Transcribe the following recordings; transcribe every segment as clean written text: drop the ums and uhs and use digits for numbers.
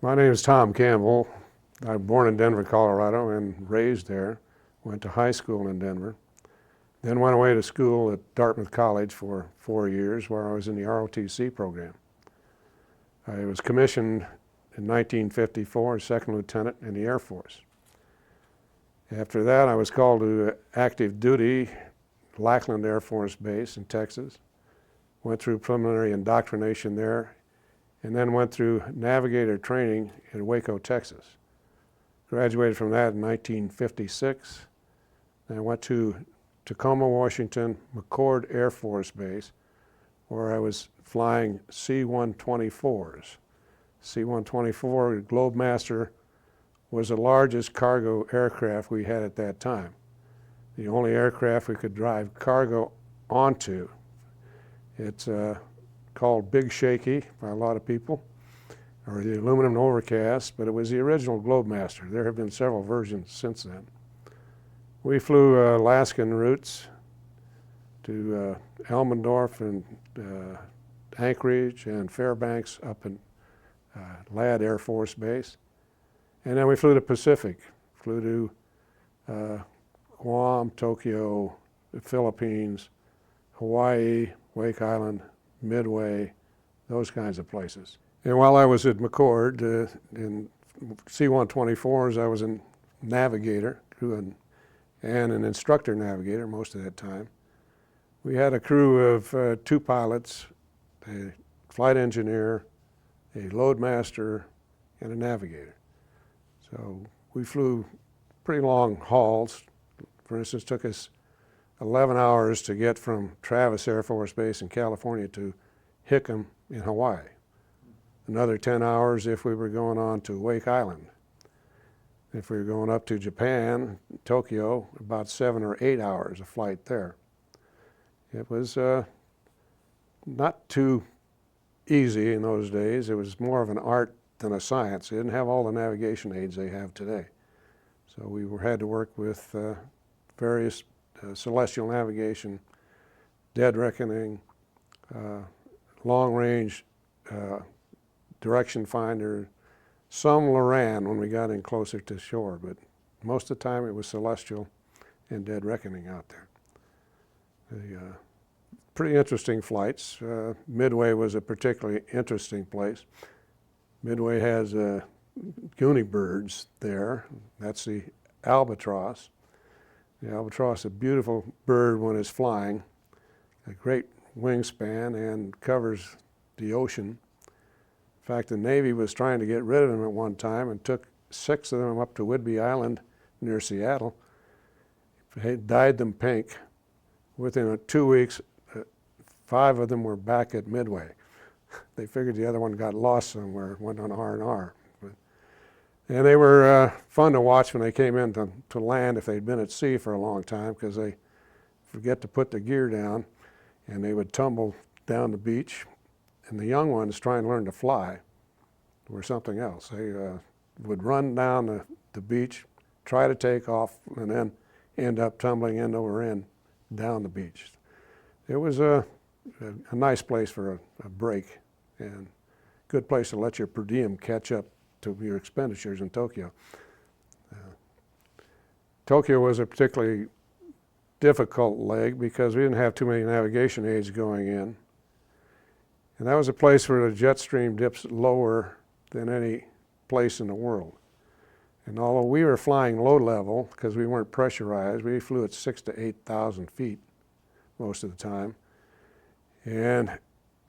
My name is Tom Campbell. I was born in Denver, Colorado, and raised there. Went to high school in Denver. Then went away to school at Dartmouth College for 4 years, where I was in the ROTC program. I was commissioned in 1954 as second lieutenant in the Air Force. After that, I was called to active duty, Lackland Air Force Base in Texas. Went through preliminary indoctrination there, and then went through Navigator training in Waco, Texas. Graduated from that in 1956. And I went to Tacoma, Washington, McChord Air Force Base, where I was flying C-124s. C-124 Globemaster was the largest cargo aircraft we had at that time. The only aircraft we could drive cargo onto. It's called Big Shaky by a lot of people, or the aluminum overcast, but it was the original Globemaster. There have been several versions since then. We flew Alaskan routes to Elmendorf and Anchorage and Fairbanks up in Ladd Air Force Base. And then we flew to Pacific, flew to Guam, Tokyo, the Philippines, Hawaii, Wake Island, Midway, those kinds of places. And while I was at McChord in C-124s, I was a navigator and an instructor navigator most of that time. We had a crew of 2 pilots, a flight engineer, a loadmaster, and a navigator. So we flew pretty long hauls. For instance, it took us 11 hours to get from Travis Air Force Base in California to Hickam in Hawaii. Another 10 hours if we were going on to Wake Island. If we were going up to Japan, Tokyo, about 7 or 8 hours of flight there. It was not too easy in those days. It was more of an art than a science. They didn't have all the navigation aids they have today. So we had to work with various celestial navigation, dead reckoning, long-range direction finder, some Loran when we got in closer to shore, but most of the time it was celestial and dead reckoning out there. Pretty interesting flights. Midway was a particularly interesting place. Midway has Goonie birds there. That's the albatross. The albatross is a beautiful bird when it's flying, a great wingspan and covers the ocean. In fact, the Navy was trying to get rid of them at one time and took 6 of them up to Whidbey Island near Seattle. They dyed them pink. Within 2 weeks, 5 of them were back at Midway. They figured the other one got lost somewhere, went on R&R. And they were fun to watch when they came in to land if they'd been at sea for a long time, because they forget to put the gear down and they would tumble down the beach. And the young ones trying to learn to fly were something else. They would run down the beach, try to take off, and then end up tumbling end over end down the beach. It was a nice place for a break and good place to let your per diem catch up to your expenditures in Tokyo. Tokyo was a particularly difficult leg because we didn't have too many navigation aids going in. And that was a place where the jet stream dips lower than any place in the world. And although we were flying low level, because we weren't pressurized, we flew at 6,000 to 8,000 feet most of the time. And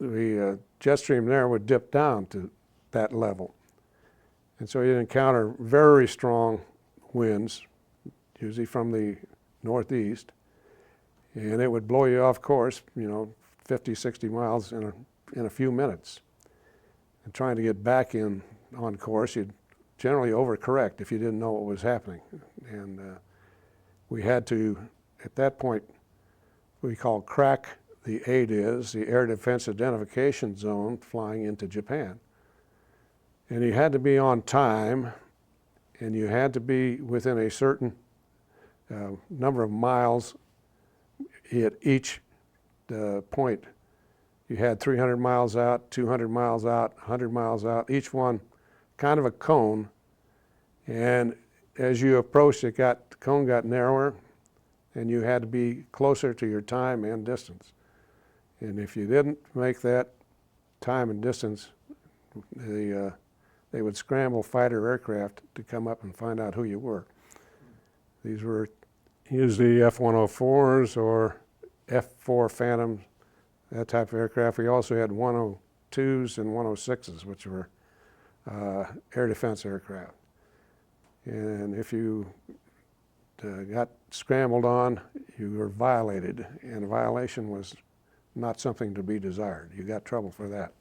the jet stream there would dip down to that level. And so you'd encounter very strong winds, usually from the northeast, and it would blow you off course, 50, 60 miles in a few minutes. And trying to get back on course, you'd generally overcorrect if you didn't know what was happening. And we had to, at that point, we call crack the ADIZ, the Air Defense Identification Zone, flying into Japan. And you had to be on time, and you had to be within a certain number of miles at each point. You had 300 miles out, 200 miles out, 100 miles out. Each one kind of a cone, and as you approached it, the cone got narrower, and you had to be closer to your time and distance. And if you didn't make that time and distance, they would scramble fighter aircraft to come up and find out who you were. These were usually F-104s or F-4 Phantoms, that type of aircraft. We also had 102s and 106s, which were air defense aircraft. And if you got scrambled on, you were violated, and a violation was not something to be desired. You got trouble for that.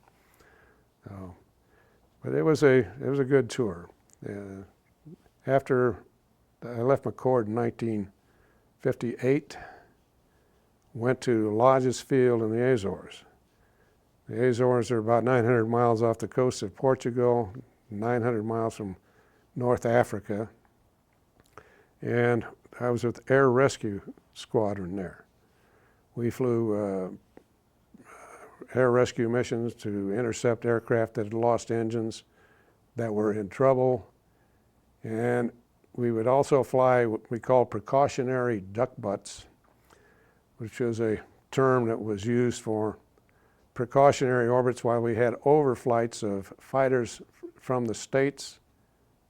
But it was a good tour. After I left McCord in 1958, went to Lodges Field in the Azores. The Azores are about 900 miles off the coast of Portugal, 900 miles from North Africa, and I was with the Air Rescue Squadron there. We flew air rescue missions to intercept aircraft that had lost engines, that were in trouble, and we would also fly what we call precautionary duck butts, which is a term that was used for precautionary orbits while we had overflights of fighters from the States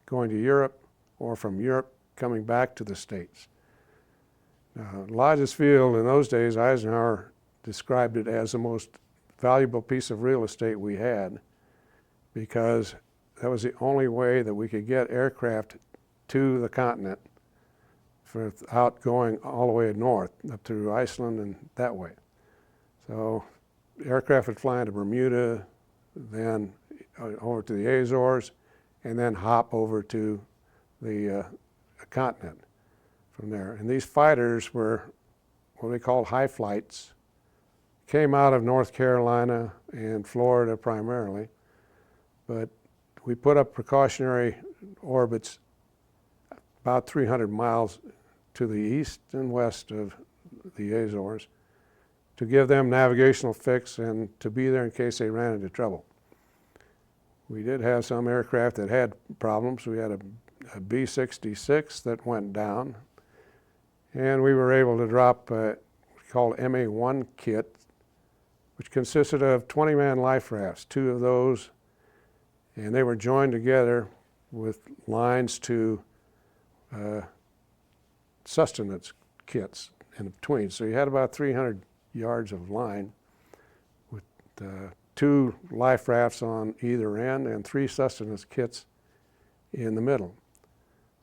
going to Europe, or from Europe coming back to the States. Lodges Field in those days, Eisenhower described it as the most valuable piece of real estate we had, because that was the only way that we could get aircraft to the continent without going all the way north up through Iceland and that way. So aircraft would fly into Bermuda, then over to the Azores, and then hop over to the continent from there. And these fighters were what they called high flights, came out of North Carolina and Florida primarily, but we put up precautionary orbits about 300 miles to the east and west of the Azores to give them navigational fix and to be there in case they ran into trouble. We did have some aircraft that had problems. We had a B-66 that went down, and we were able to drop what we called MA-1 kit, which consisted of 20-man life rafts, 2 of those, and they were joined together with lines to sustenance kits in between. So you had about 300 yards of line with 2 life rafts on either end and 3 sustenance kits in the middle.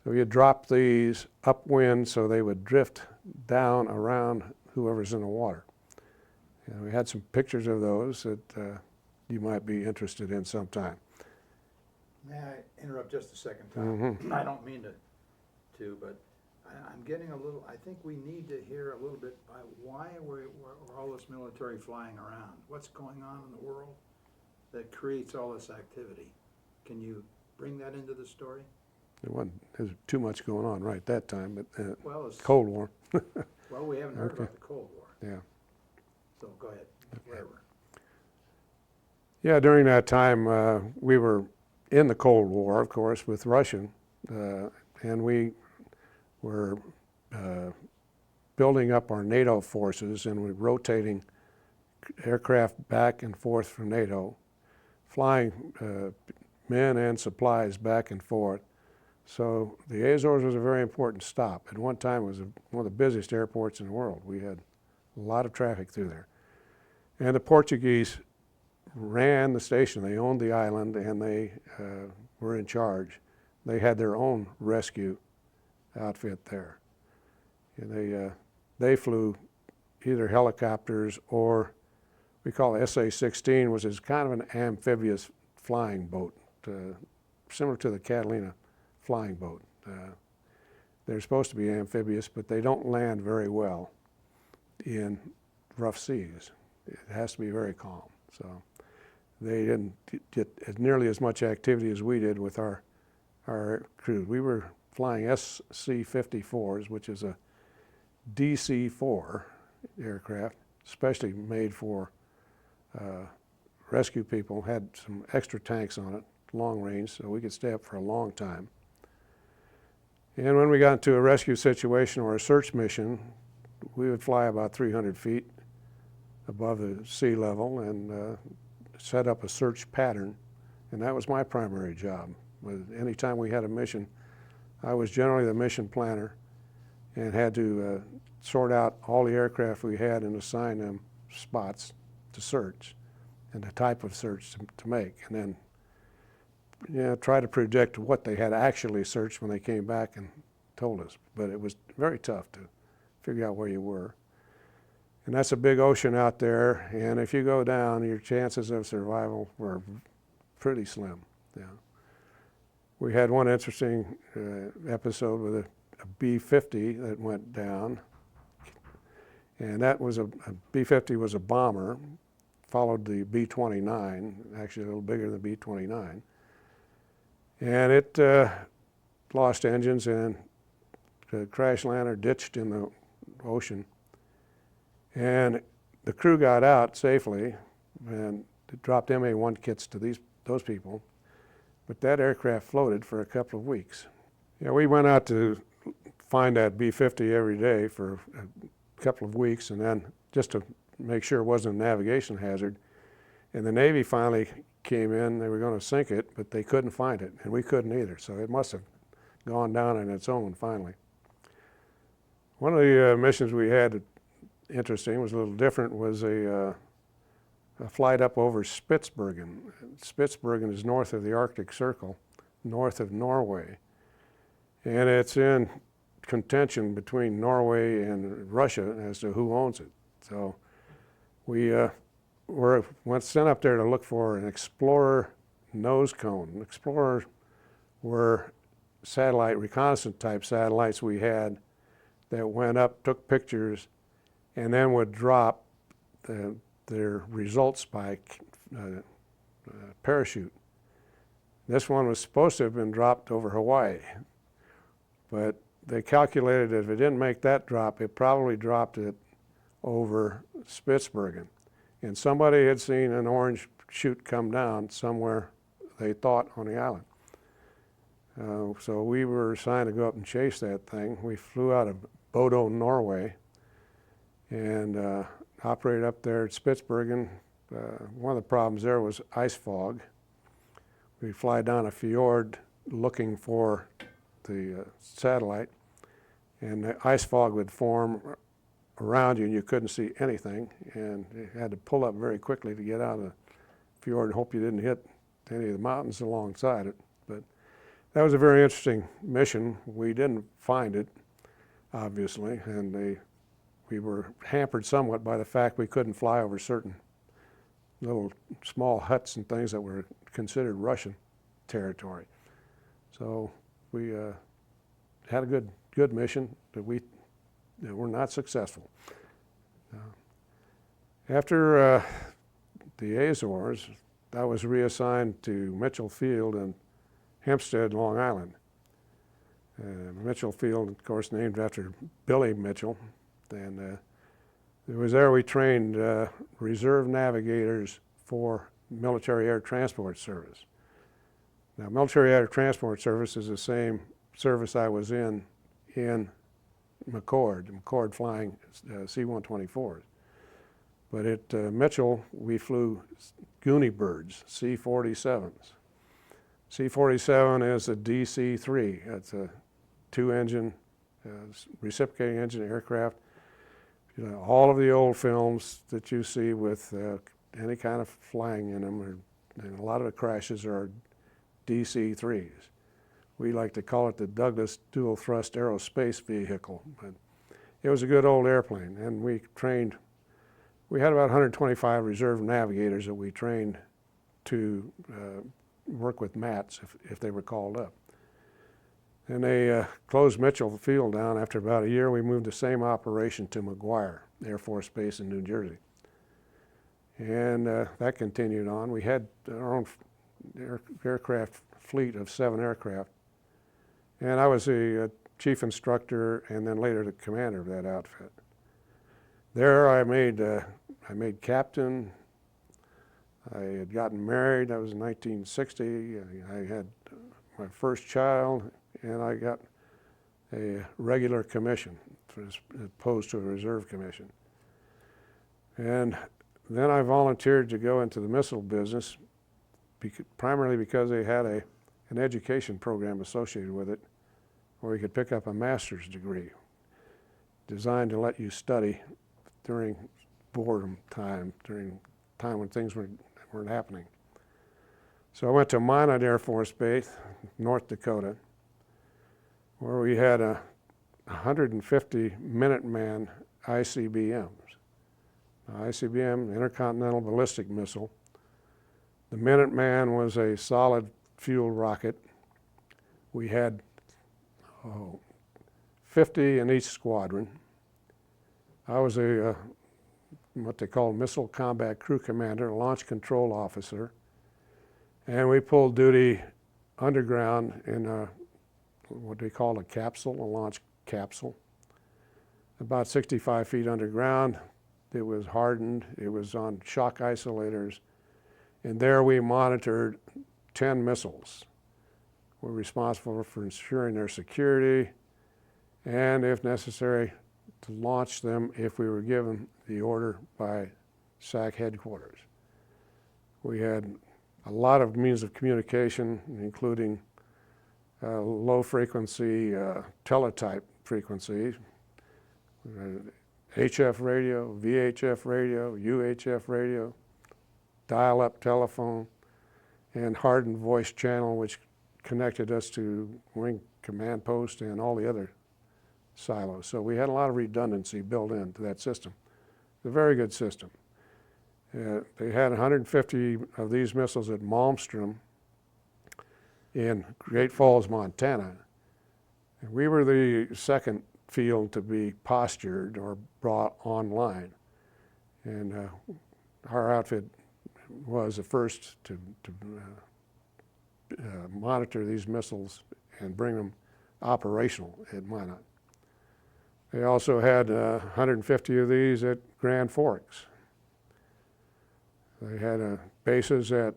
So you drop these upwind so they would drift down around whoever's in the water. And we had some pictures of those that you might be interested in sometime. May I interrupt just a second, Tom? I don't mean to, but I'm getting a little, I think we need to hear a little bit about why we're all this military flying around. What's going on in the world that creates all this activity? Can you bring that into the story? There's too much going on right at that time, but Well, Cold War. well, we haven't heard Okay. about the Cold War. Yeah. So go ahead, whatever. Yeah, during that time, we were in the Cold War, of course, with Russia, and we were building up our NATO forces, and we're rotating aircraft back and forth from NATO, flying men and supplies back and forth. So the Azores was a very important stop. At one time, it was one of the busiest airports in the world. We had a lot of traffic through there. And the Portuguese ran the station. They owned the island, and they were in charge. They had their own rescue outfit there. And they flew either helicopters or we call it SA-16, which is kind of an amphibious flying boat, similar to the Catalina flying boat. They're supposed to be amphibious, but they don't land very well in rough seas. It has to be very calm. So they didn't get nearly as much activity as we did with our crew. We were flying SC-54s, which is a DC-4 aircraft, especially made for rescue people, had some extra tanks on it long range, so we could stay up for a long time. And when we got into a rescue situation or a search mission, we would fly about 300 feet above the sea level and set up a search pattern. And that was my primary job. Anytime we had a mission, I was generally the mission planner and had to sort out all the aircraft we had and assign them spots to search and the type of search to make. And then try to predict what they had actually searched when they came back and told us. But it was very tough to figure out where you were. And that's a big ocean out there, and if you go down, your chances of survival were pretty slim. Yeah. We had one interesting episode with a B-50 that went down, and that was a B-50 was a bomber, followed the B-29, actually a little bigger than the B-29, and it lost engines and crash landed, ditched in the ocean. And the crew got out safely and dropped MA-1 kits to those people, but that aircraft floated for a couple of weeks. Yeah, we went out to find that B-50 every day for a couple of weeks, and then just to make sure it wasn't a navigation hazard. And the Navy finally came in, they were going to sink it, but they couldn't find it, and we couldn't either, so it must have gone down on its own finally. One of the missions we had, interesting, was a little different, was a flight up over Spitsbergen. Spitsbergen is north of the Arctic Circle, north of Norway, and it's in contention between Norway and Russia as to who owns it. So we went sent up there to look for an Explorer nose cone. Explorer were satellite, reconnaissance type satellites we had that went up, took pictures, and then would drop their results by parachute. This one was supposed to have been dropped over Hawaii, but they calculated if it didn't make that drop, it probably dropped it over Spitsbergen. And somebody had seen an orange chute come down somewhere, they thought, on the island. So we were assigned to go up and chase that thing. We flew out of Bodo, Norway, and operated up there at Spitsbergen. One of the problems there was ice fog. We'd fly down a fjord looking for the satellite, and the ice fog would form around you and you couldn't see anything, and you had to pull up very quickly to get out of the fjord and hope you didn't hit any of the mountains alongside it. But that was a very interesting mission. We didn't find it, obviously, and we were hampered somewhat by the fact we couldn't fly over certain little small huts and things that were considered Russian territory. So we had a good mission, but we were not successful. After the Azores, I was reassigned to Mitchell Field in Hempstead, Long Island. Mitchell Field, of course, named after Billy Mitchell. And it was there we trained reserve navigators for Military Air Transport Service. Now, Military Air Transport Service is the same service I was in McCord flying C-124s. But at Mitchell, we flew Goonie birds, C-47s. C-47 is a DC-3. It's a two-engine, reciprocating engine aircraft. You know, all of the old films that you see with any kind of flying in them, and a lot of the crashes are DC-3s. We like to call it the Douglas Dual Thrust Aerospace Vehicle. But it was a good old airplane, and we had about 125 reserve navigators that we trained to work with MATs if they were called up. And they closed Mitchell Field down. After about a year, we moved the same operation to McGuire Air Force Base in New Jersey. And that continued on. We had our own aircraft fleet of 7 aircraft. And I was the chief instructor and then later the commander of that outfit. There I made captain, I had gotten married. That was in 1960. I had my first child, and I got a regular commission as opposed to a reserve commission. And then I volunteered to go into the missile business, primarily because they had an education program associated with it where you could pick up a master's degree designed to let you study during boredom time, during time when things weren't happening. So I went to Minot Air Force Base, North Dakota, where we had 150 Minuteman ICBMs. ICBM, Intercontinental Ballistic Missile. The Minuteman was a solid fuel rocket. We had 50 in each squadron. I was what they call Missile Combat Crew Commander, Launch Control Officer, and we pulled duty underground in what they call a capsule, a launch capsule, about 65 feet underground. It was hardened, it was on shock isolators, and there we monitored 10 missiles. We're responsible for ensuring their security and, if necessary, to launch them if we were given the order by SAC headquarters. We had a lot of means of communication, including low frequency teletype frequencies, HF radio, VHF radio, UHF radio, dial-up telephone, and hardened voice channel, which connected us to wing command post and all the other silos. So we had a lot of redundancy built into that system. It's a very good system. They had 150 of these missiles at Malmstrom in Great Falls, Montana. And we were the second field to be postured or brought online. And our outfit was the first to monitor these missiles and bring them operational at Minot. They also had 150 of these at Grand Forks. They had bases at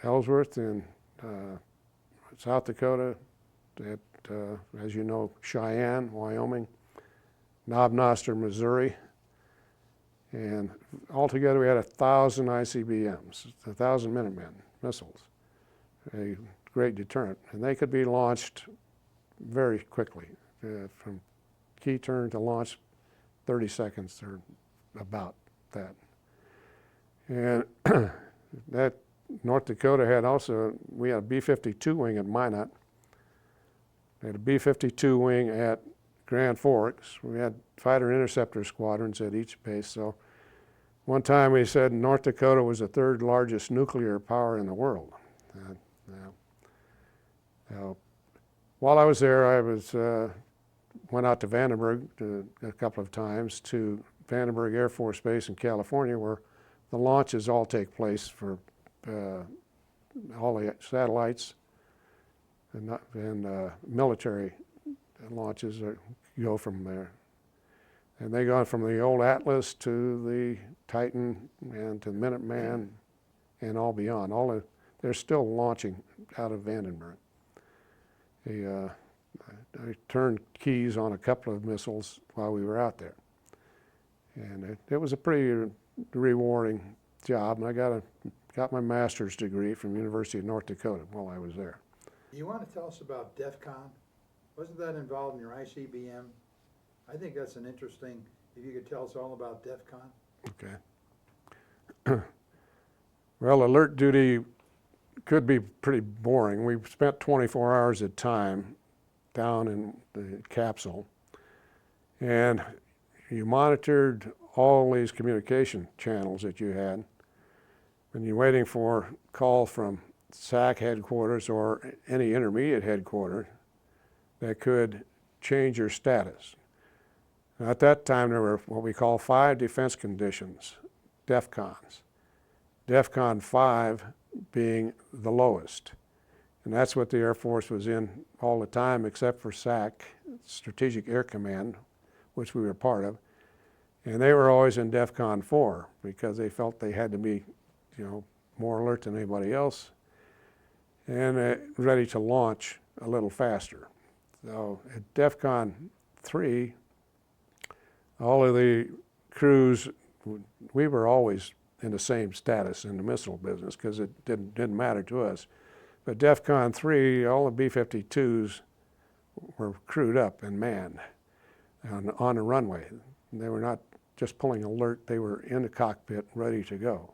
Ellsworth in South Dakota, at, as you know, Cheyenne, Wyoming, Knob Noster, Missouri, and altogether we had 1,000 ICBMs, 1,000 Minutemen missiles, a great deterrent, and they could be launched very quickly, from key turn to launch, 30 seconds or about that. And that North Dakota had also, we had a B-52 wing at Minot. We had a B-52 wing at Grand Forks. We had fighter interceptor squadrons at each base. So one time we said North Dakota was the third largest nuclear power in the world. While I was there, I went out to Vandenberg a couple of times, to Vandenberg Air Force Base in California, where the launches all take place for all the satellites and military launches go from there. And they go from the old Atlas to the Titan and to Minuteman and all beyond. They're still launching out of Vandenberg. I turned keys on a couple of missiles while we were out there. And it was a pretty rewarding job, and I got my master's degree from University of North Dakota while I was there. You want to tell us about DEF CON? Wasn't that involved in your ICBM? I think that's an interesting, if you could tell us all about DEF CON. Okay. Well, alert duty could be pretty boring. We spent 24 hours at a time down in the capsule, and you monitored all these communication channels that you had, and you're waiting for a call from SAC headquarters or any intermediate headquarters that could change your status. Now, at that time, there were what we call 5 defense conditions, DEFCONs. DEFCON 5 being the lowest. And that's what the Air Force was in all the time, except for SAC, Strategic Air Command, which we were part of. And they were always in DEFCON 4 because they felt they had to be more alert than anybody else, and ready to launch a little faster. So at DEFCON 3, all of the crews, we were always in the same status in the missile business because it didn't matter to us. But DEFCON 3, all the B-52s were crewed up and manned on the runway. They were not just pulling alert, they were in the cockpit ready to go.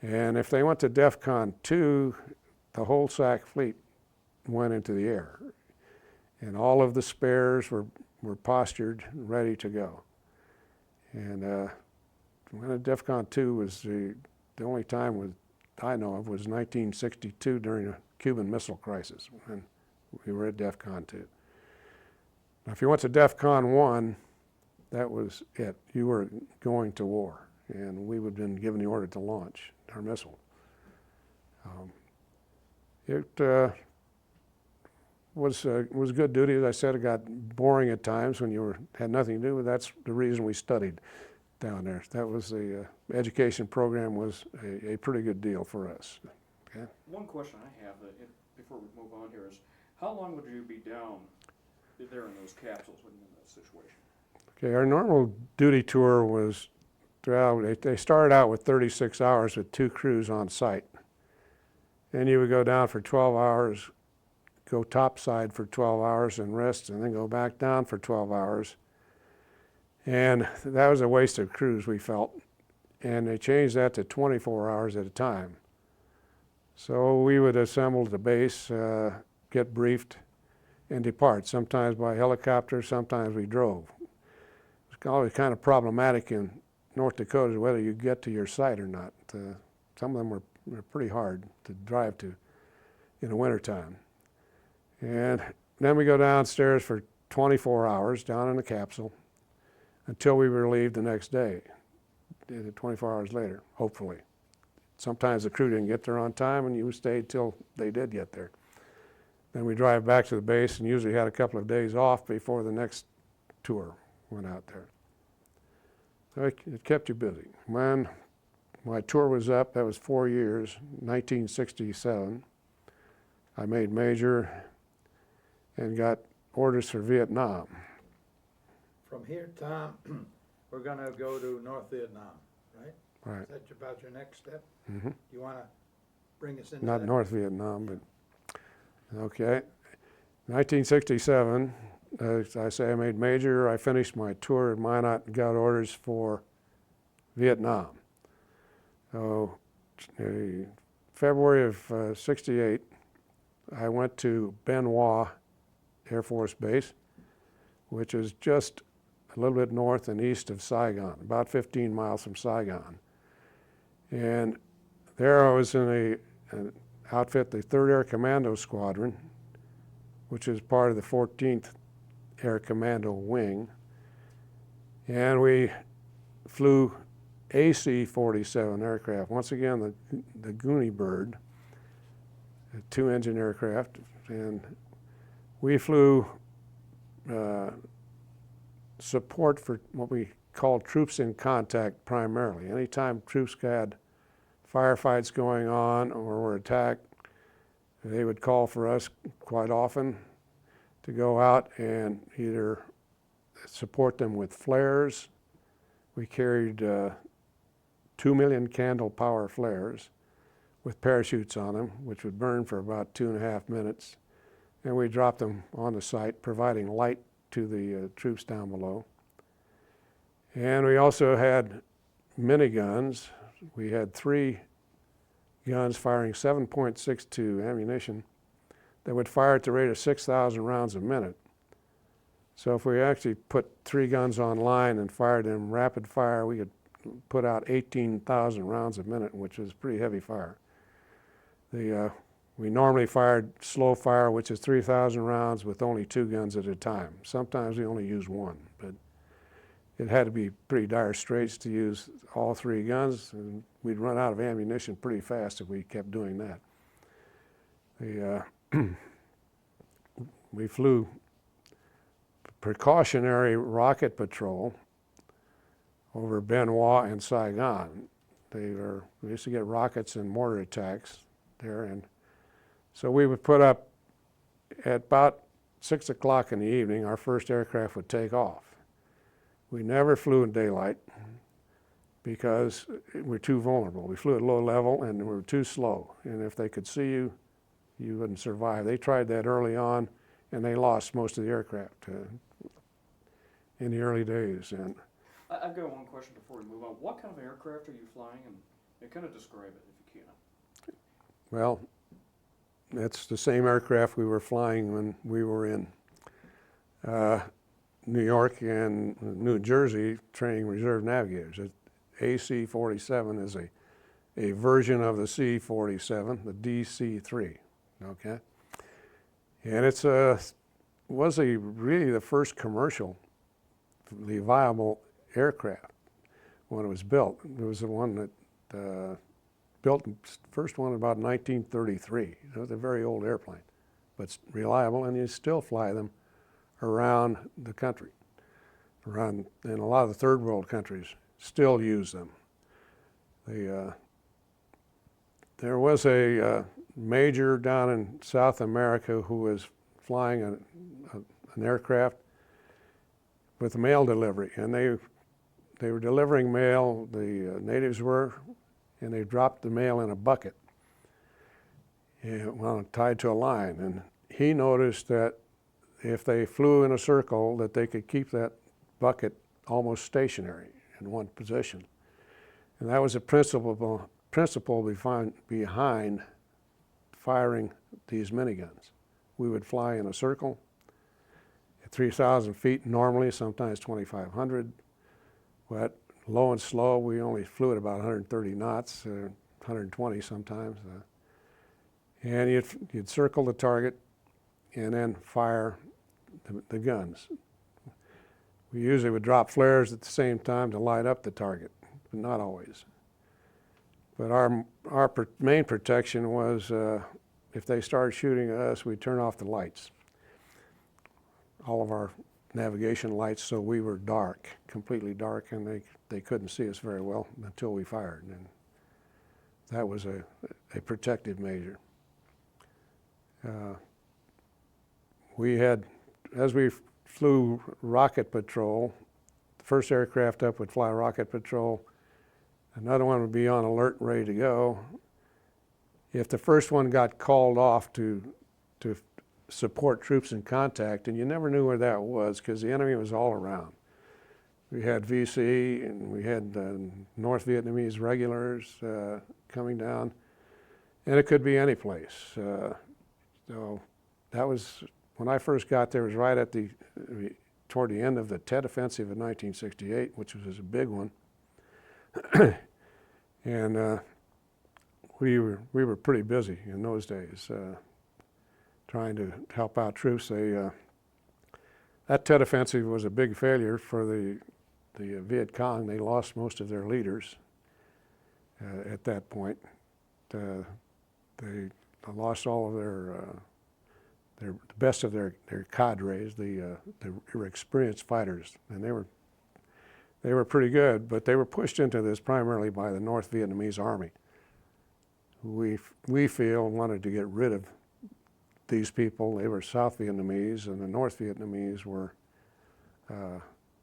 And if they went to DEFCON 2, the whole SAC fleet went into the air. And all of the spares were postured, ready to go. And when DEFCON 2 was the only time I know of was 1962 during the Cuban Missile Crisis, when we were at DEFCON 2. Now, if you went to DEFCON 1, that was it. You were going to war, and we would have been given the order to launch our missile. It was good duty. As I said, it got boring at times when you had nothing to do, but that's the reason we studied down there. That was the education program was a pretty good deal for us. Okay? One question I have before we move on here is, how long would you be down there in those capsules when you're in that situation? Okay, our normal duty tour was they started out with 36 hours with 2 crews on site. Then you would go down for 12 hours, go topside for 12 hours and rest, and then go back down for 12 hours. And that was a waste of crews, we felt. And they changed that to 24 hours at a time. So we would assemble at the base, get briefed, and depart, sometimes by helicopter, sometimes we drove. It's always kind of problematic in North Dakota whether you get to your site or not. Some of them were pretty hard to drive to in the wintertime. And then we go downstairs for 24 hours down in the capsule until we were relieved the next day, 24 hours later, hopefully. Sometimes the crew didn't get there on time and you stayed till they did get there. Then we drive back to the base and usually had a couple of days off before the next tour went out there. So it kept you busy. When my tour was up, that was 4 years, 1967, I made major and got orders for Vietnam. From here, Tom, we're gonna go to North Vietnam, right? Right. Is that about your next step? Mm-hmm. You wanna bring us into Not that? North Vietnam, but okay. 1967, as I say, I made major. I finished my tour at Minot and got orders for Vietnam. So, February of '68, I went to Ben Hoa Air Force Base, which is just a little bit north and east of Saigon, about 15 miles from Saigon. And there I was in an outfit, the 3rd Air Commando Squadron, which is part of the 14th Air Commando Wing. And we flew AC-47 aircraft. Once again, the Goonie Bird, a 2-engine aircraft. And we flew support for what we called troops in contact primarily. Anytime troops had firefights going on or were attacked, they would call for us quite often to go out and either support them with flares. We carried 2 million candle power flares with parachutes on them, which would burn for about 2.5 minutes. And we dropped them on the site, providing light to the troops down below. And we also had miniguns. We had 3 guns firing 7.62 ammunition that would fire at the rate of 6,000 rounds a minute. So if we actually put 3 guns online and fired them rapid fire, we could put out 18,000 rounds a minute, which is pretty heavy fire. We normally fired slow fire, which is 3,000 rounds with only 2 guns at a time. Sometimes we only use 1, but it had to be pretty dire straits to use all 3 guns, and we'd run out of ammunition pretty fast if we kept doing that. We flew precautionary rocket patrol over Ben Hoa and Saigon. We used to get rockets and mortar attacks there, and so we would put up at about 6 o'clock in the evening, our first aircraft would take off. We never flew in daylight because we're too vulnerable. We flew at low level and we were too slow. And if they could see you, you wouldn't survive. They tried that early on and they lost most of the aircraft in the early days. And I've got one question before we move on. What kind of aircraft are you flying, and kind of describe it if you can? well, it's the same aircraft we were flying when we were in New York and New Jersey training reserve navigators. AC-47 is a version of the C-47, the DC-3, okay? And was really the first commercially viable aircraft when it was built. It was the one that built, first one about 1933. It was a very old airplane, but it's reliable, and you still fly them around the country. And a lot of the third world countries still use them. There was a major down in South America who was flying an aircraft with mail delivery, and they were delivering mail, the natives were, and they dropped the mail in a bucket, tied to a line. And he noticed that if they flew in a circle, that they could keep that bucket almost stationary in one position. And that was the principle behind firing these miniguns. We would fly in a circle at 3,000 feet normally, sometimes 2,500, but low and slow, we only flew at about 130 knots, 120 sometimes. And you'd circle the target and then fire the guns. We usually would drop flares at the same time to light up the target, but not always. But our main protection was if they started shooting at us, we'd turn off the lights, all of our navigation lights, so we were dark, completely dark, and they couldn't see us very well until we fired. And that was a protective measure. We had, as we flew rocket patrol, the first aircraft up would fly rocket patrol, another one would be on alert, ready to go. If the first one got called off to support troops in contact, and you never knew where that was because the enemy was all around. We had VC and we had North Vietnamese regulars coming down, and it could be any place. So that was, when I first got there, it was right at toward the end of the Tet Offensive in 1968, which was a big one. And we were pretty busy in those days trying to help out troops. That Tet Offensive was a big failure for the Viet Cong. They lost most of their leaders at that point. They lost all of the best of their cadres. They were experienced fighters, and they were pretty good, but they were pushed into this primarily by the North Vietnamese Army, who we feel wanted to get rid of these people. They were South Vietnamese, and the North Vietnamese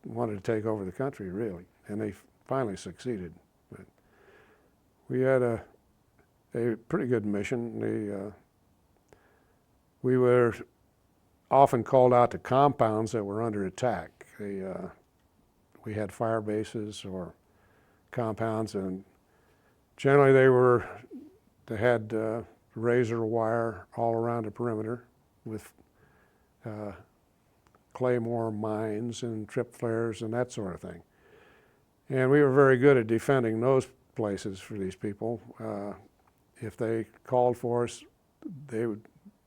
wanted to take over the country, really, and they finally succeeded. But we had a pretty good mission. We were often called out to compounds that were under attack. We had fire bases or compounds, and generally they had razor wire all around the perimeter with claymore mines and trip flares and that sort of thing. And we were very good at defending those places for these people. If they called for us,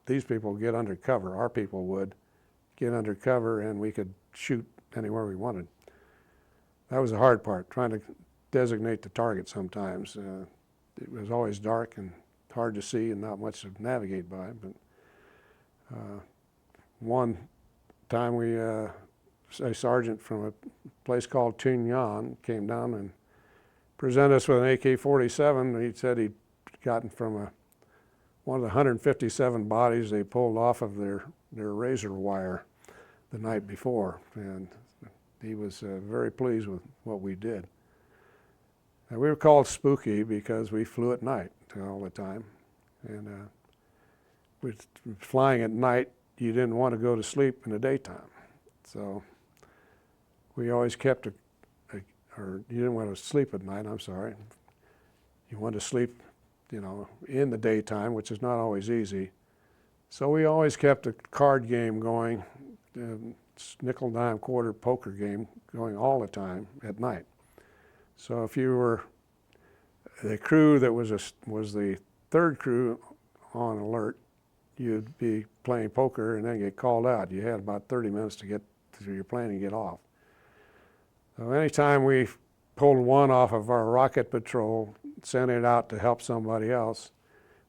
these people would get under cover. Our people would get under cover, and we could shoot anywhere we wanted. That was the hard part, trying to designate the target sometimes. It was always dark and hard to see and not much to navigate by. But one time a sergeant from a place called Tinh Nhan came down and present us with an AK-47. He said he'd gotten from one of the 157 bodies they pulled off of their razor wire the night before, and he was very pleased with what we did. And we were called spooky because we flew at night all the time, and with flying at night, you didn't want to go to sleep in the daytime, so we always kept or you didn't want to sleep at night, I'm sorry. You wanted to sleep, in the daytime, which is not always easy. So we always kept a card game going, nickel, dime, quarter poker game going all the time at night. So if you were the crew that was the third crew on alert, you'd be playing poker and then get called out. You had about 30 minutes to get to your plane and get off. So anytime we pulled one off of our rocket patrol, sent it out to help somebody else,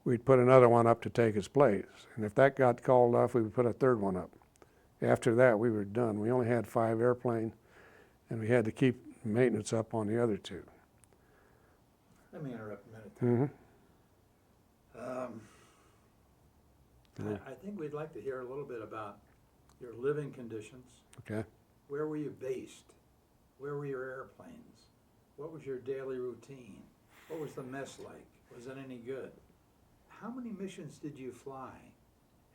we'd put another one up to take its place. And if that got called off, we would put a third one up. After that, we were done. We only had 5 airplanes, and we had to keep maintenance up on the other 2. Let me interrupt a minute. I think we'd like to hear a little bit about your living conditions. Okay. Where were you based? Where were your airplanes? What was your daily routine? What was the mess like? Was it any good? How many missions did you fly?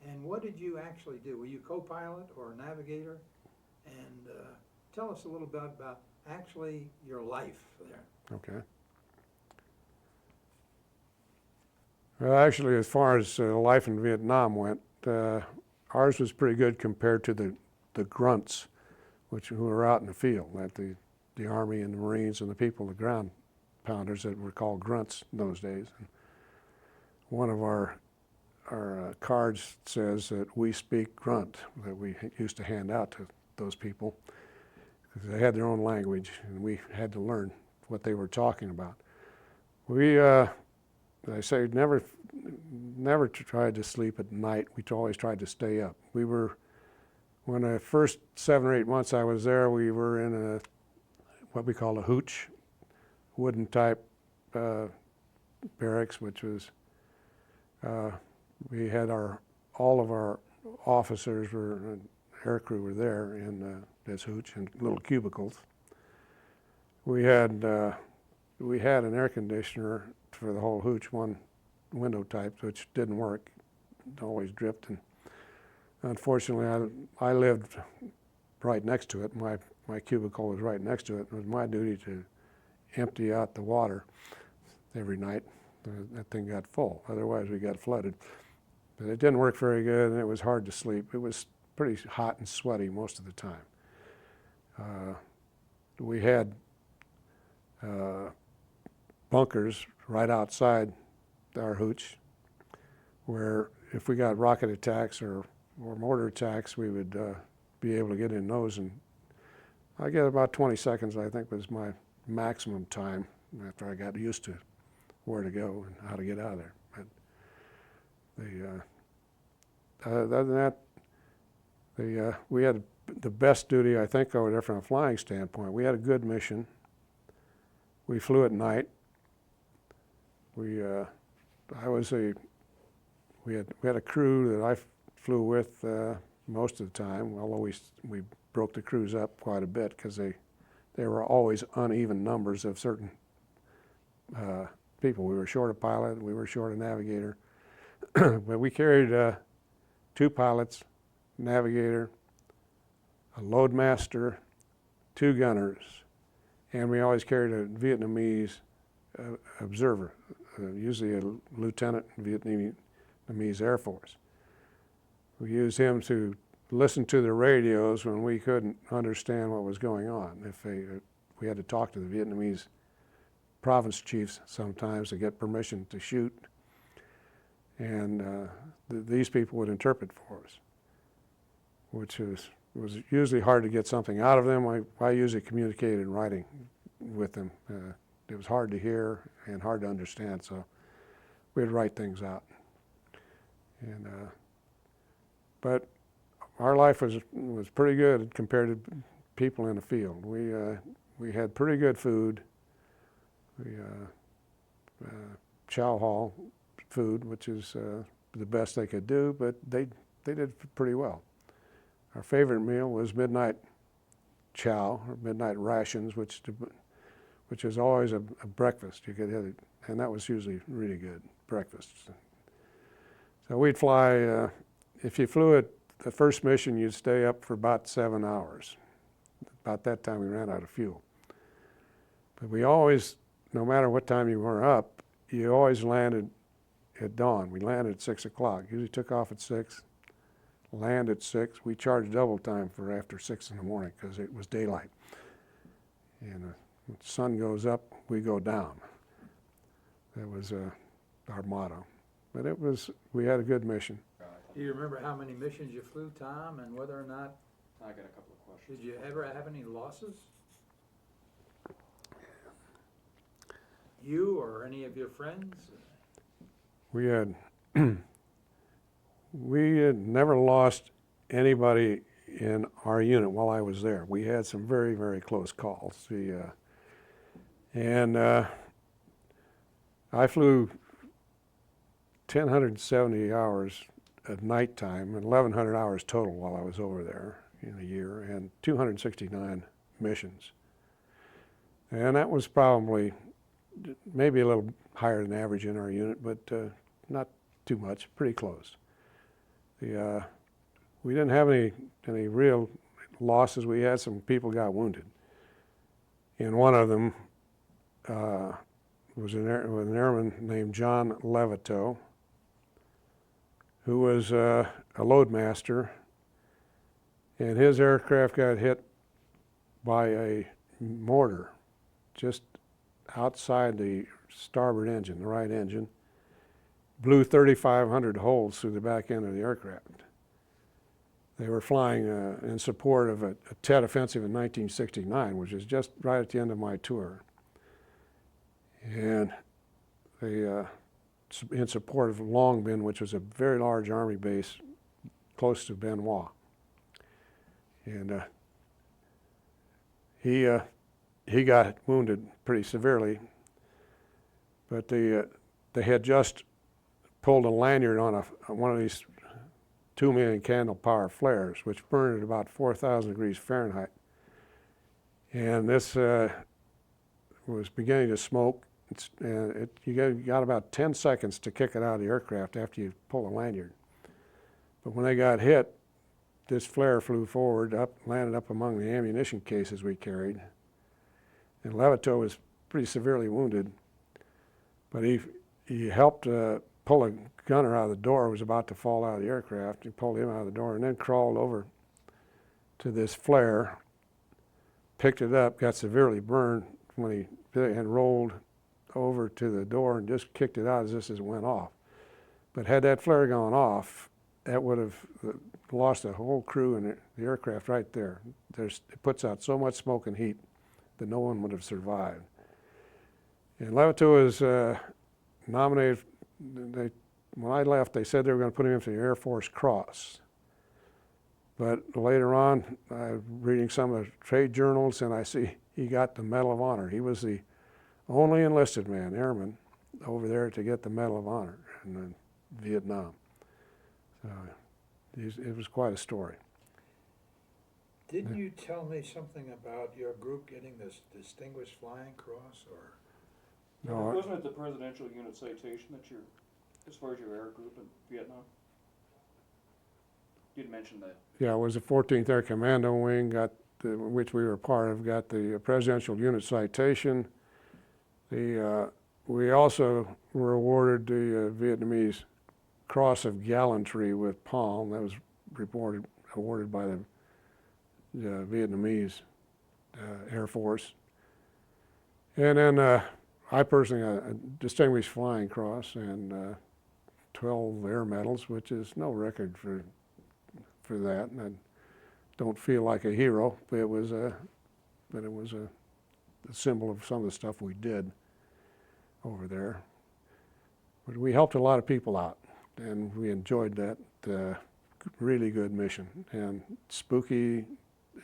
And what did you actually do? Were you co-pilot or navigator? And tell us a little bit about actually your life there. Okay. Well, actually, as far as life in Vietnam went, ours was pretty good compared to the grunts, who were out in the field, that the Army and the Marines and the people, the ground pounders that were called grunts in those days. And one of our cards says that we speak grunt, that we used to hand out to those people, because they had their own language and we had to learn what they were talking about. We, I say, never tried to sleep at night. We always tried to stay up. When the first 7 or 8 months I was there, we were in what we call a hooch, wooden type barracks, which was, we had all of our officers air crew were there in this hooch in little cubicles. We had an air conditioner for the whole hooch, one window type, which didn't work, it always dripped. And unfortunately, I lived right next to it. My cubicle was right next to it. It was my duty to empty out the water every night. That thing got full. Otherwise, we got flooded. But it didn't work very good, and it was hard to sleep. It was pretty hot and sweaty most of the time. We had bunkers right outside our hooch, where if we got rocket attacks or mortar attacks, we would be able to get in those. And I get about 20 seconds, I think, was my maximum time after I got used to where to go and how to get out of there. But other than that, we had the best duty, I think, over there from a flying standpoint. We had a good mission. We flew at night. We had a crew that I flew with most of the time, although we broke the crews up quite a bit because there were always uneven numbers of certain people. We were short a pilot, we were short a navigator, but we carried 2 pilots, navigator, a loadmaster, 2 gunners, and we always carried a Vietnamese observer, usually a lieutenant in Vietnamese Air Force. We used him to listen to the radios when we couldn't understand what was going on. If we had to talk to the Vietnamese province chiefs sometimes to get permission to shoot, and these people would interpret for us, which was usually hard to get something out of them. I usually communicated in writing with them. It was hard to hear and hard to understand, so we'd write things out. And but our life was pretty good compared to people in the field. We had pretty good food. We chow hall food, which is the best they could do, but they did pretty well. Our favorite meal was midnight chow, or midnight rations, which is always a breakfast. You could have it, and that was usually really good breakfast. So we'd fly. If you flew at the first mission, you'd stay up for about 7 hours. About that time, we ran out of fuel. But we always, no matter what time you were up, you always landed at dawn. We landed at 6 o'clock. Usually took off at 6, land at 6. We charged double time for after 6 in the morning because it was daylight. And when the sun goes up, we go down. That was our motto. But we had a good mission. Do you remember how many missions you flew, Tom, and whether or not, I got a couple of questions. did you ever have any losses? You or any of your friends? We had never lost anybody in our unit while I was there. We had some very, very close calls. I flew 1,070 hours at nighttime and 1,100 hours total while I was over there in a year, and 269 missions. And that was probably maybe a little higher than average in our unit, but not too much, pretty close. We didn't have any real losses. We had some people got wounded. And one of them was an airman named John Levito, who was a loadmaster, and his aircraft got hit by a mortar just outside the starboard engine, the right engine, blew 3,500 holes through the back end of the aircraft. They were flying in support of a Tet offensive in 1969, which is just right at the end of my tour. And they, in support of Longben, which was a very large Army base close to Benoit. And he got wounded pretty severely, but they had just pulled a lanyard on one of these 2 million candle power flares, which burned at about 4,000 degrees Fahrenheit. And this was beginning to smoke. You got about 10 seconds to kick it out of the aircraft after you pull the lanyard. But when they got hit, this flare flew forward, landed up among the ammunition cases we carried. And Levito was pretty severely wounded, but he helped pull a gunner out of the door who was about to fall out of the aircraft. He pulled him out of the door and then crawled over to this flare, picked it up, got severely burned when he had rolled over to the door and just kicked it out as it went off. But had that flare gone off, that would have lost a whole crew in the aircraft right there. It puts out so much smoke and heat that no one would have survived. And Levito was nominated. When I left, they said they were going to put him in for the Air Force Cross. But later on, reading some of the trade journals, and I see he got the Medal of Honor. He was the only enlisted man, airman, over there to get the Medal of Honor in Vietnam. So it was quite a story. Didn't you tell me something about your group getting this Distinguished Flying Cross, or? No, Wasn't it the Presidential Unit Citation that you're, as far as your air group in Vietnam? You'd mentioned that. yeah, it was the 14th Air Commando Wing, which we were part of, got the Presidential Unit Citation. We also were awarded the Vietnamese Cross of Gallantry with Palm. That was awarded by the Vietnamese Air Force. And then I personally got a Distinguished Flying Cross and 12 air medals, which is no record for that. And I don't feel like a hero, but it was a symbol of some of the stuff we did over there. But we helped a lot of people out, and we enjoyed that. Really good mission. And Spooky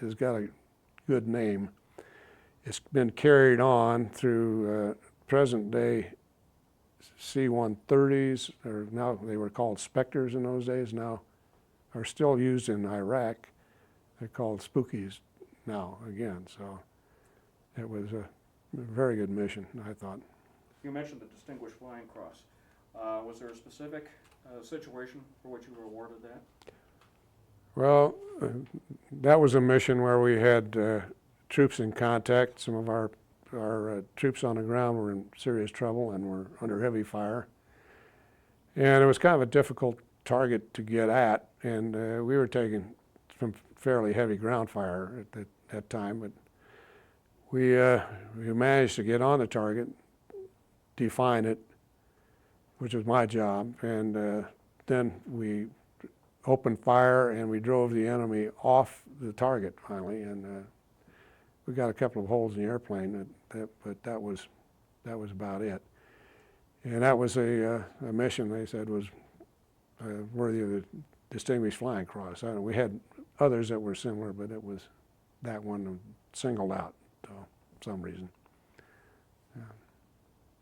has got a good name. It's been carried on through present day C-130s, or now they were called Spectres in those days, now are still used in Iraq. They're called Spookies now again, so it was a very good mission, I thought. You mentioned the Distinguished Flying Cross. Was there a specific situation for which you were awarded that? Well, that was a mission where we had troops in contact. Some of our troops on the ground were in serious trouble and were under heavy fire. And it was kind of a difficult target to get at, and we were taking some fairly heavy ground fire at that time, but we managed to get on the target, define it, which was my job, and then we opened fire and we drove the enemy off the target finally, and we got a couple of holes in the airplane, but that was about it. And that was a mission they said was worthy of the Distinguished Flying Cross. We had others that were similar, but it was that one singled out for some reason. Yeah.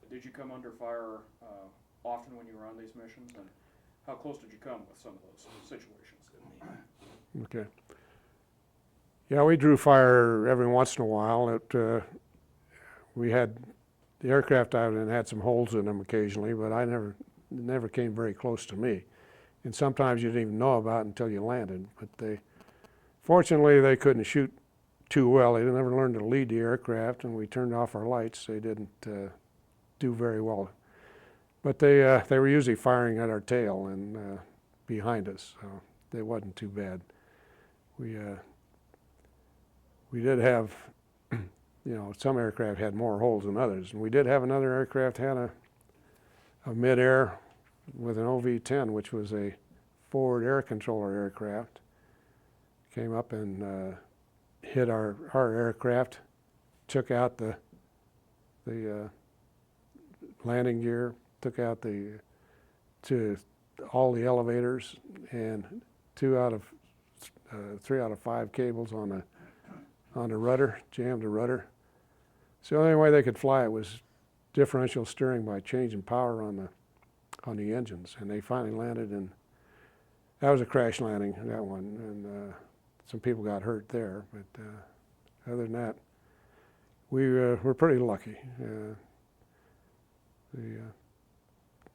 Did you come under fire often when you were on these missions, and how close did you come with some of those situations? Okay. Yeah, we drew fire every once in a while. We had the aircraft I was in had some holes in them occasionally, but it never came very close to me. And sometimes you didn't even know about it until you landed. But fortunately, they couldn't shoot too well. They never learned to lead the aircraft, and we turned off our lights. They didn't do very well. But they were usually firing at our tail and behind us, so it wasn't too bad. We did have, some aircraft had more holes than others, and we did have another aircraft had a mid-air with an OV-10, which was a forward air controller aircraft. Came up and hit our aircraft, took out the landing gear, took out all the elevators, and 3 out of 5 cables on the rudder, jammed the rudder. So the only way they could fly it was differential steering by changing power on the engines, and they finally landed, and that was a crash landing, that one, and some people got hurt there, but other than that, we were pretty lucky.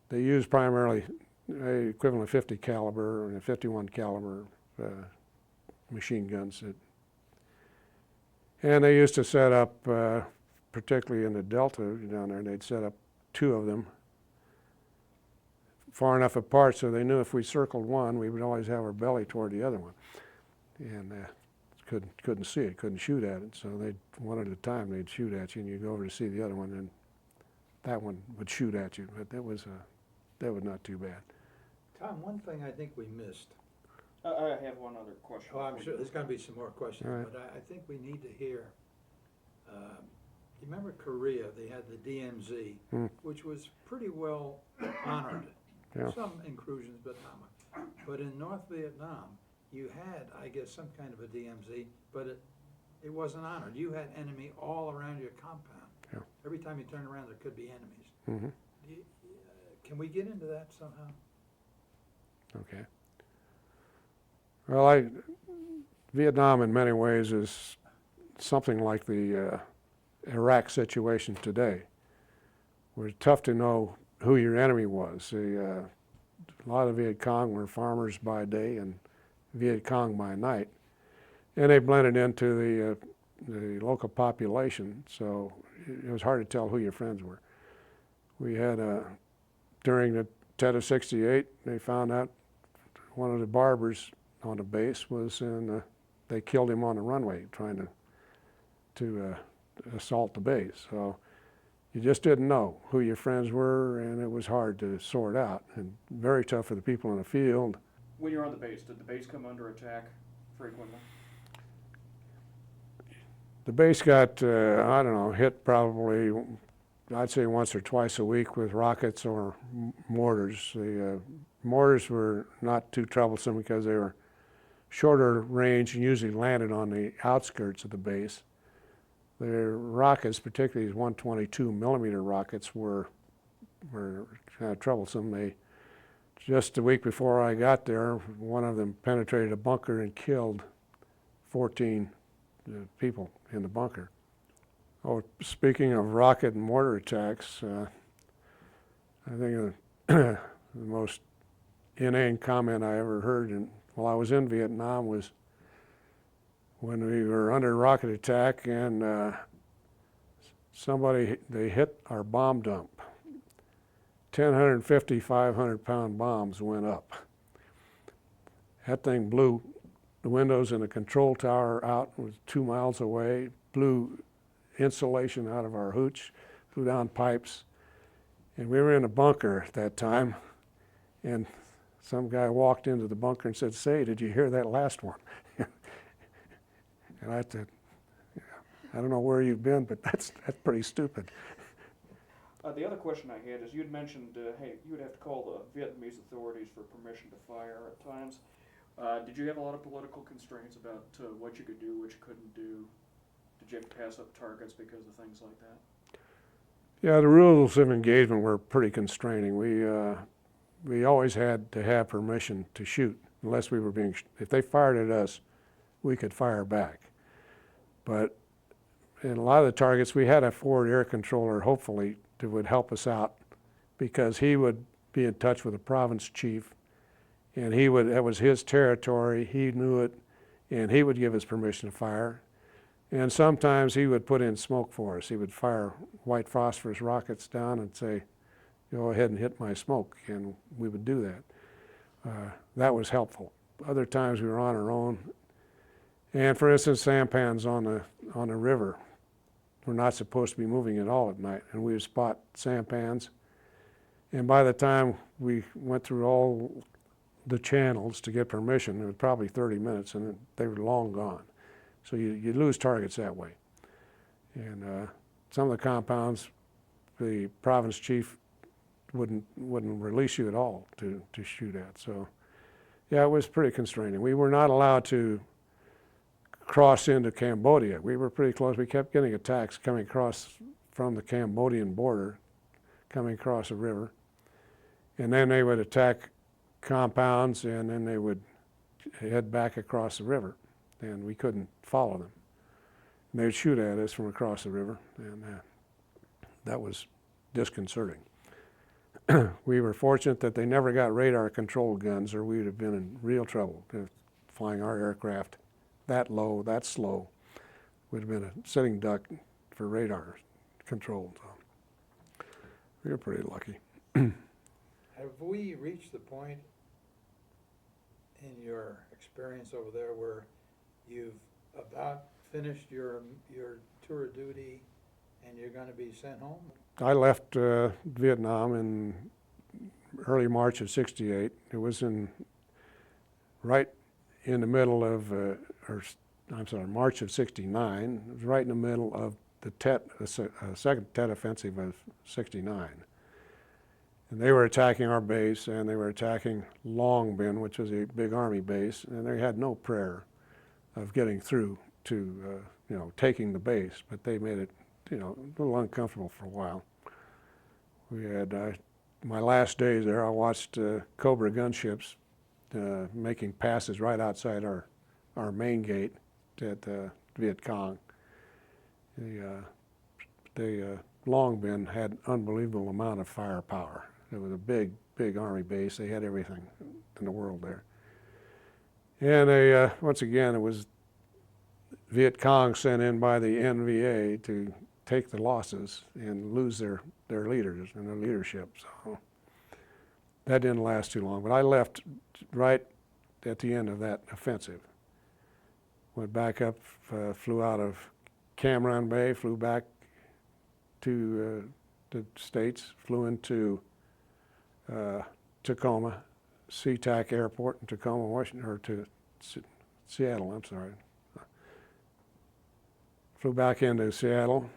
They used primarily equivalent 50 caliber and 51 caliber machine guns, and they used to set up, particularly in the Delta down there, they'd set up 2 of them far enough apart so they knew if we circled one, we would always have our belly toward the other one, and couldn't see it, couldn't shoot at it. So one at a time they'd shoot at you, and you'd go over to see the other one, and that one would shoot at you. But that was not too bad. Tom, one thing I think we missed. I have one other question. Oh, I'm sure there's going to be some more questions, All right. but I think we need to hear. You remember Korea? They had the DMZ, which was pretty well honored. Yeah. Some inclusions, but not much. But in North Vietnam, you had, I guess, some kind of a DMZ, but it wasn't honored. You had enemy all around your compound. Yeah. Every time you turn around, there could be enemies. Mm-hmm. Can we get into that somehow? Okay. Well, Vietnam in many ways is something like the Iraq situation today. It was tough to know who your enemy was. A lot of Viet Cong were farmers by day and Viet Cong by night, and they blended into the local population, so it was hard to tell who your friends were. We had, during the Tet of '68, they found out one of the barbers on the base was they killed him on the runway trying to assault the base. So you just didn't know who your friends were, and it was hard to sort out, and very tough for the people in the field. When you're on the base, did the base come under attack frequently? The base got, I don't know, hit probably, I'd say once or twice a week with rockets or mortars. The mortars were not too troublesome because they were shorter range and usually landed on the outskirts of the base. the rockets, particularly these 122 millimeter rockets, were kind of troublesome. Just a week before I got there, one of them penetrated a bunker and killed 14 people in the bunker. Oh, speaking of rocket and mortar attacks, I think the most inane comment I ever heard while I was in Vietnam was when we were under rocket attack and they hit our bomb dump. 1,050, 500-pound bombs went up. That thing blew the windows in the control tower out, was 2 miles away, blew insulation out of our hooch, blew down pipes. And we were in a bunker at that time, and some guy walked into the bunker and said, "Say, did you hear that last one?" And I said, "Yeah, I don't know where you've been, but that's pretty stupid." The other question I had is, you'd mentioned, hey, you would have to call the Vietnamese authorities for permission to fire at times. Did you have a lot of political constraints about what you could do, what you couldn't do? Did you have to pass up targets because of things like that? Yeah, the rules of engagement were pretty constraining. We always had to have permission to shoot, unless we were if they fired at us, we could fire back. But in a lot of the targets, we had a forward air controller, hopefully, that would help us out, because he would be in touch with the province chief, and that was his territory, he knew it, and he would give us permission to fire. And sometimes he would put in smoke for us. He would fire white phosphorus rockets down and say, "Go ahead and hit my smoke," and we would do that. That was helpful. Other times we were on our own. And for instance, sampans on the river were not supposed to be moving at all at night, and we would spot sampans. And by the time we went through all the channels to get permission, it was probably 30 minutes, and they were long gone. So you lose targets that way. And some of the compounds, the province chief wouldn't release you at all to shoot at. So yeah, it was pretty constraining. We were not allowed to cross into Cambodia. We were pretty close. We kept getting attacks coming across from the Cambodian border, coming across the river. And then they would attack compounds, and then they would head back across the river, and we couldn't follow them. And they would shoot at us from across the river, and that was disconcerting. We were fortunate that they never got radar-controlled guns, or we would have been in real trouble. Flying our aircraft that low, that slow, would have been a sitting duck for radar control. So we were pretty lucky. Have we reached the point in your experience over there where you've about finished your tour of duty and you're going to be sent home? I left Vietnam in early March of '68. It was right in the middle of, March of '69. It was right in the middle of the second Tet Offensive of '69. And they were attacking our base, and they were attacking Long Binh, which was a big army base, and they had no prayer of getting through to, taking the base, but they made it, a little uncomfortable for a while. We had, my last days there, I watched Cobra gunships making passes right outside our main gate at Viet Cong. The Long Binh had unbelievable amount of firepower. It was a big, big army base. They had everything in the world there. And once again, it was Viet Cong sent in by the NVA to take the losses and lose their leaders and their leadership. So that didn't last too long. But I left right at the end of that offensive. Went back up, flew out of Cam Ranh Bay, flew back to the States, flew into Tacoma, SeaTac Airport in Tacoma, Washington, or to Seattle, I'm sorry. Flew back into Seattle,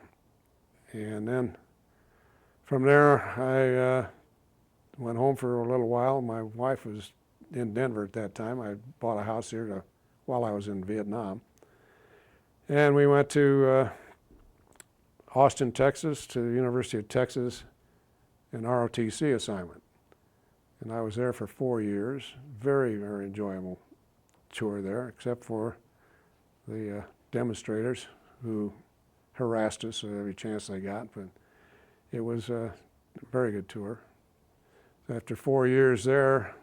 and then from there I went home for a little while. My wife was in Denver at that time. I bought a house here while I was in Vietnam. And we went to Austin, Texas to the University of Texas, an ROTC assignment. And I was there for 4 years. Very, very enjoyable tour there, except for the demonstrators who harassed us every chance they got. But it was a very good tour. After 4 years there,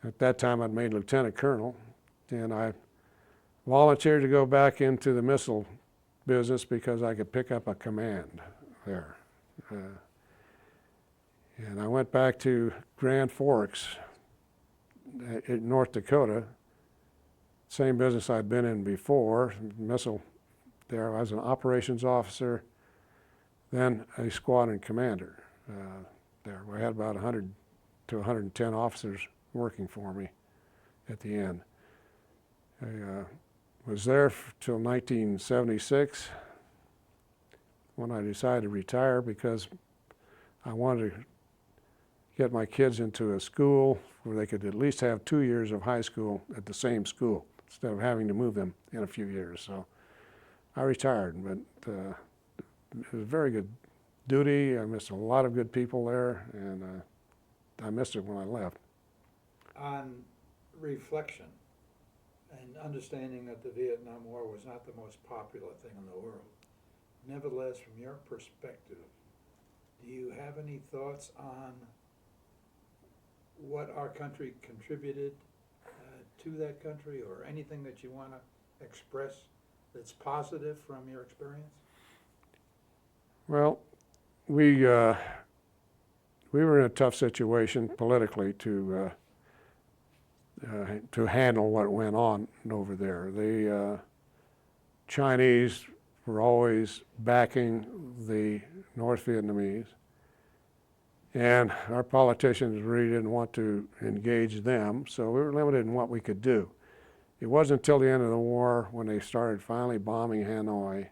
at that time I'd made lieutenant colonel, and I volunteered to go back into the missile business because I could pick up a command there. And I went back to Grand Forks in North Dakota, same business I'd been in before, missile there. I was an operations officer, then a squadron commander there. We had about 100 to 110 officers working for me at the end. I was there till 1976 when I decided to retire because I wanted to get my kids into a school where they could at least have 2 years of high school at the same school instead of having to move them in a few years. So I retired, but it was a very good duty. I missed a lot of good people there, and I missed it when I left. On reflection and understanding that the Vietnam War was not the most popular thing in the world, nevertheless, from your perspective, do you have any thoughts on what our country contributed to that country, or anything that you want to express that's positive from your experience? Well, we were in a tough situation politically to handle what went on over there. The Chinese were always backing the North Vietnamese, and our politicians really didn't want to engage them, so we were limited in what we could do. It wasn't until the end of the war when they started finally bombing Hanoi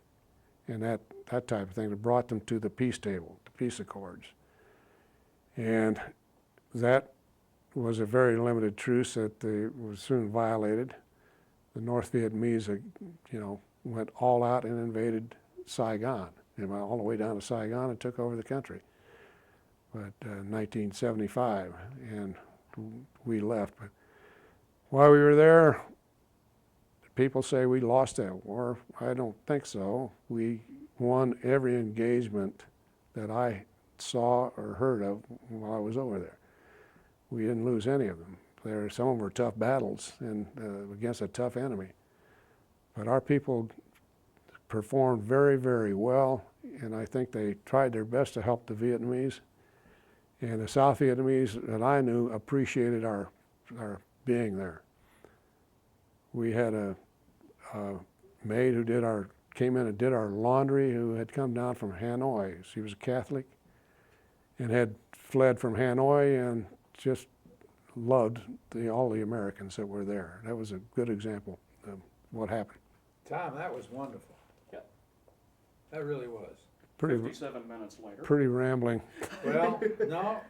and that type of thing that brought them to the peace table, the peace accords. And that was a very limited truce that was soon violated. The North Vietnamese, went all out and invaded Saigon, and went all the way down to Saigon and took over the country. But 1975, and we left. But while we were there, people say we lost that war. I don't think so. We won every engagement that I saw or heard of while I was over there. We didn't lose any of them. Some of them were tough battles and against a tough enemy. But our people performed very, very well, and I think they tried their best to help the Vietnamese. And the South Vietnamese that I knew appreciated our being there. We had a maid who came in and did our laundry, who had come down from Hanoi. She was a Catholic and had fled from Hanoi and just loved all the Americans that were there. That was a good example of what happened. Tom, that was wonderful. Yeah. That really was. 57 minutes later. Pretty rambling. Well, no,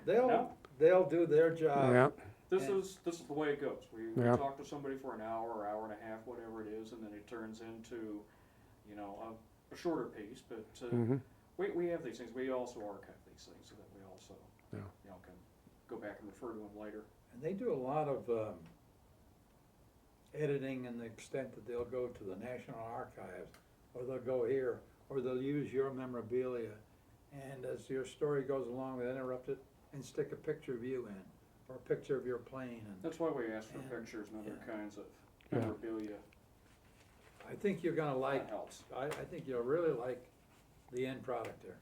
they'll do their job. Yeah. This is the way it goes. We Yeah. talk to somebody for an hour, hour and a half, whatever it is, and then it turns into, a shorter piece. But we have these things. We also archive these things so that we also, can go back and refer to them later. And they do a lot of editing, in the extent that they'll go to the National Archives, or they'll go here, or they'll use your memorabilia, and as your story goes along, they interrupt it and stick a picture of you in, or a picture of your plane. And That's why we ask for pictures and other kinds of memorabilia. I think you're gonna like, That helps. I think you'll really like the end product there.